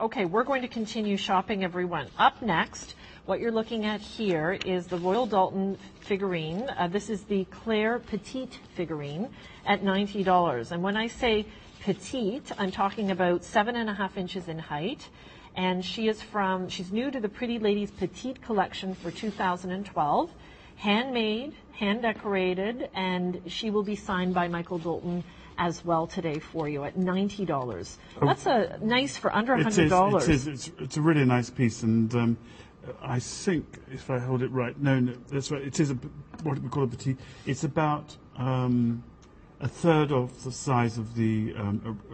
Okay, we're going to continue shopping, everyone. Up next, what you're looking at here is the Royal Doulton figurine. This is the Claire Petite figurine at $90. And when I say petite, I'm talking about 7.5 inches in height. And she's new to the Pretty Ladies Petite Collection for 2012. Handmade, hand decorated, and she will be signed by Michael Doulton as well today for you at $90. That's a nice for under $100. It is. It's a really nice piece, and I think if I hold it right, no, that's right. It is what we call a petite. It's about a third of the size of the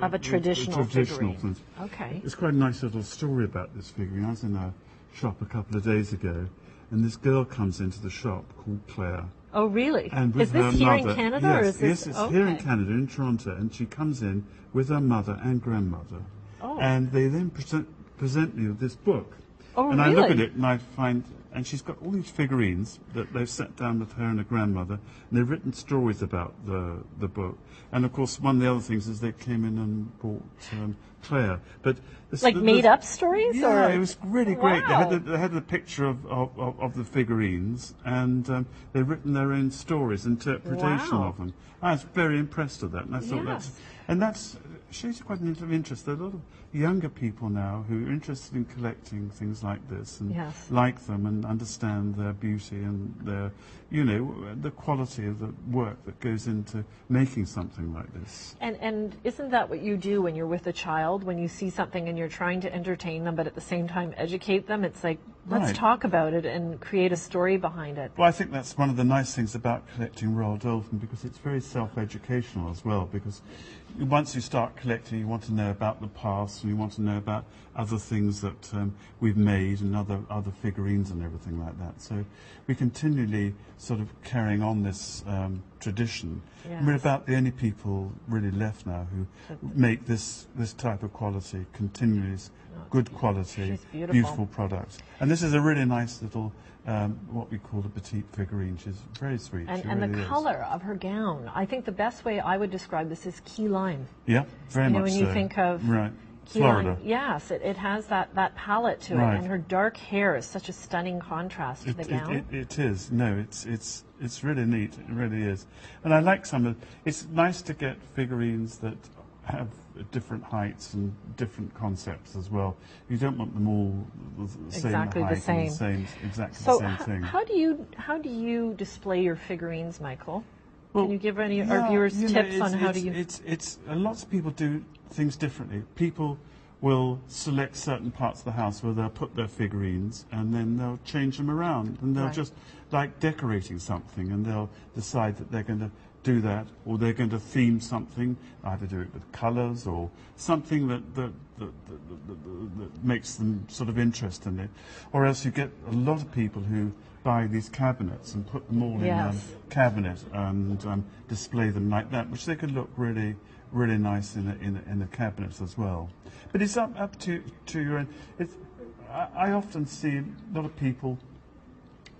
of a traditional figurine. Thing. Okay. It's quite a nice little story about this figurine. I was in a shop a couple of days ago, and this girl comes into the shop called Claire. Oh, really? And with is this her here mother, in Canada? yes, or is this, yes, it's okay. here in Canada, in Toronto, and she comes in with her mother and grandmother, and they then present me with this book. Oh, and really? I look at it and I find, and she's got all these figurines that they've sat down with her and her grandmother, and they've written stories about the book. And of course, one of the other things is they came in and bought Claire. But like made-up stories? Yeah, or? It was really great. Wow. They had the picture of the figurines, and they've written their own stories, interpretation of them. I was very impressed with that, and I thought that's shows quite an interest. There are a lot of younger people now who are interested in collecting things like this and like them and understand their beauty and their, the quality of the work that goes into making something like this. And isn't that what you do when you're with a child, when you see something and you're trying to entertain them but at the same time educate them? It's like, let's talk about it and create a story behind it. Well, I think that's one of the nice things about collecting Royal Doulton, because it's very self-educational as well, because once you start collecting, you want to know about the past, and you want to know about other things that we've made and other figurines and everything like that. So we're continually sort of carrying on this tradition. Yes. And we're about the only people really left now who make this type of quality, continuous, good quality, beautiful product. And this is a really nice little what we call a petite figurine. She's very sweet. And really the color of her gown, I think the best way I would describe this is key lime. Yeah, very much when you think of key Florida. lime, yes, it has that palette to it, and her dark hair is such a stunning contrast to the gown. It is. No, it's really neat. It really is. And I like some of. It's nice to get figurines that have different heights and different concepts as well. You don't want them all the same exactly height the same. And exactly so the same thing. How do you display your figurines, Michael? Well, can you give any our viewers tips on how do you? It's lots of people do things differently. People will select certain parts of the house where they'll put their figurines, and then they'll change them around, and they'll just like decorating something, and they'll decide that they're going to do that, or they're going to theme something, either do it with colours or something that makes them sort of interested in it. Or else you get a lot of people who buy these cabinets and put them all in a cabinet and display them like that, which they could look really, really nice in a cabinet as well. But it's up to your own. I often see a lot of people.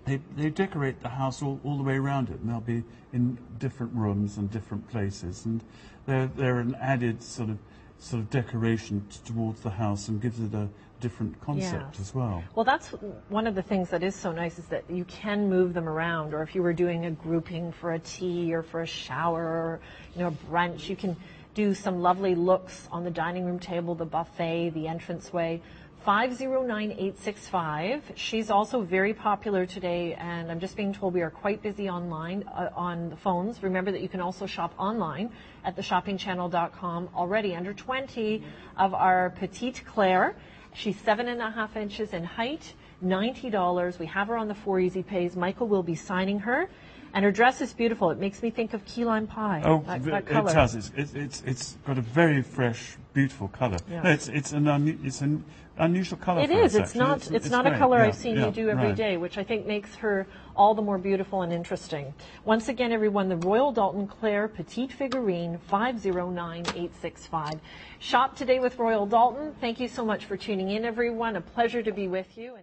They decorate the house all the way around it, and they'll be in different rooms and different places, and they're an added sort of decoration towards the house and gives it a different concept as well. Well, that's one of the things that is so nice, is that you can move them around, or if you were doing a grouping for a tea or for a shower or a brunch, you can do some lovely looks on the dining room table, the buffet, the entranceway. 509-865. She's also very popular today, and I'm just being told we are quite busy online on the phones. Remember that you can also shop online at theshoppingchannel.com. Already under 20 of our Petite Claire. She's 7.5 inches in height, $90. We have her on the 4 Easy Pays. Michael will be signing her. And her dress is beautiful. It makes me think of key lime pie. Oh, that color. It does. It's got a very fresh, beautiful color. Yeah. No, it's an unusual color. It is. It's not a color I've seen you do every day, which I think makes her all the more beautiful and interesting. Once again, everyone, the Royal Doulton Claire Petite Figurine, 509-865. Shop today with Royal Doulton. Thank you so much for tuning in, everyone. A pleasure to be with you.